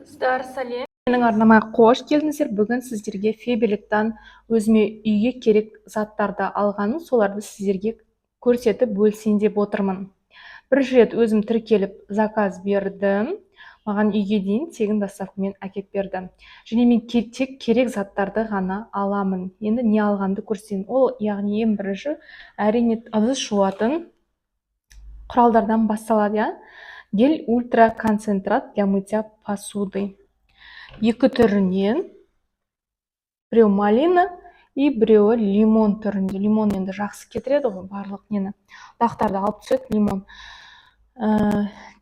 Сәлем. Менің арнама қош келдіңіздер. Бүгін сіздерге Фейберликтан өзіме үйге керек заттарды алғаным, соларды сіздерге көрсетіп бөлісейін деп отырмын. Бір рет өзім тіркеліп заказ бердім. Маған үйге дейін тегін доставкамен әкеп берді. Және мен тек керек заттарды ғана аламын. Енді не алғанды көрсетейін. Ол яғни ең бірінші әрине ыдыс жуатын құралдардан басталады, иә. Гель ультраконцентрат для мытья посуды. Екі түрінен, біреу малина и біреуі лимон түрінде. Лимон енді жақсы кетіреді ғой, барлық нені. Дақтарды алып түседі лимон.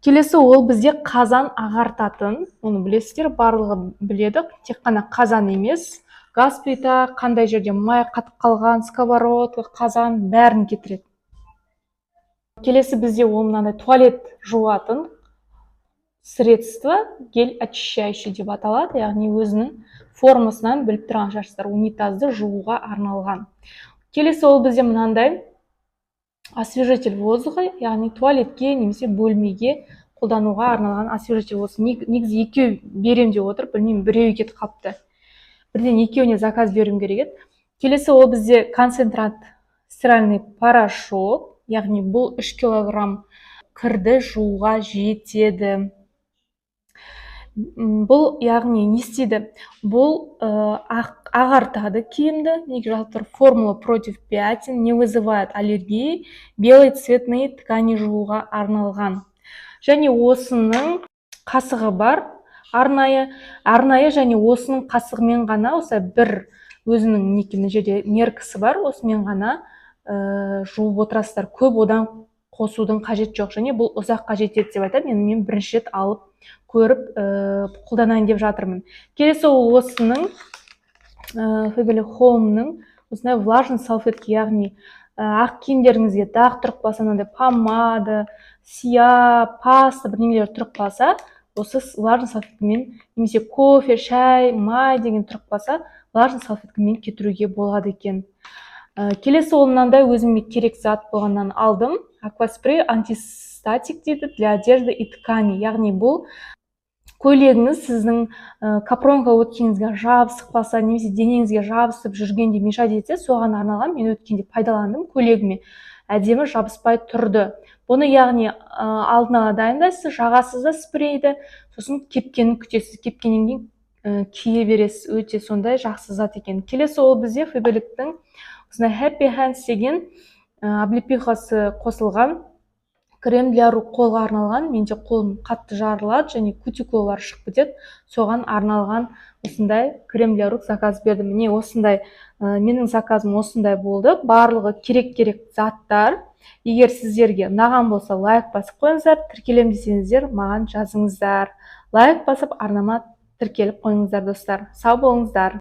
Келесі ол бізде қазан ағартатын. Оны білесіздер, барлығы біледі. Тек қана қазан емес, газ плита, қандай жерде май қатып қалған, сковородка, қазан бәрін кетіреді. Келесі бізде ол мынандай туалет жуатын средство, гель очищающий деп аталады, яғни өзінің формасынан біліп тұрған шығарсыздар, унитазды жууға арналған. Келесі ол бізде мынандай освежитель воздуха, яғни туалетке немесе бөлмеге қолдануға арналған освежитель воздуха. Негізі екеу берем деп отыр, білмеймін, біреуі кетіп қалыпты. Бірден екеуіне заказ беруім керек еді. Келесі ол бізде концентрат стиральный порошок, яғни бұл 3 килограмм кірді жууға жетеді. Бұл яғни не істейді? Бұл ағартады киімді, неге жатыр, формула против пятен, не вызывает аллергии, белый цветные ткани жууға арналған. Және осының қасығы бар, арнайы және осының қасығымен ғана, осы бір өзінің некені жерде меркісі бар, осымен ғана жуып отырасыздар. Көп одан қосудың қажет жоқ, және бұл ұзаққа жетеді деп айтады. Мен бірінші рет алып көріп қолданайын деп жатырмын. Келесі ол осының Фейберлик Хоумның осындай влажный салфетки, яғни ақ киімдеріңізге дақ тұрып қалса, мынандай помада, сия, паста бірнелер тұрып қалса, осы влажный салфеткамен, немесе кофе, шай, май деген тұрып қалса, влажный салфеткамен кетіруге болады екен. Келесі ол мынандай өзіме керек зат болғаннан алдым. Акваспрей антистатик дейді, для одежды и ткани. Яғни бұл көйлегіңіз сіздің капронка өткеніңізге жабысып қалса, немесе денеңізге жабысып жүргенде мешать етсе, соған арналған. Мен өткенде пайдаландым, көйлегіме әдемі жабыспай тұрды. Бұны яғни алдын ала дайындайсыз, жағасыз да спрейді, сосын кепкенін күтесіз. Кепкеннен кейін кие бересіз. Өте сондай жақсы зат екен. Келесі ол бізде Фейберликтің осындай Happy Hands деген облепихасы қосылған крем для рук, қолға арналған. Менде қолым қатты жарылады және кутикулалар шығып кетеді. Соған арналған осындай крем для рук заказ бердім. Міне осындай, менің заказым осындай болды. Барлығы керек заттар. Егер сіздерге ұнаған болса, лайк басып қойыңыздар. Тіркелем десеңіздер, маған жазыңыздар. Лайк басып арнама тіркеліп қойыңыздар, достар. Сау болыңыздар.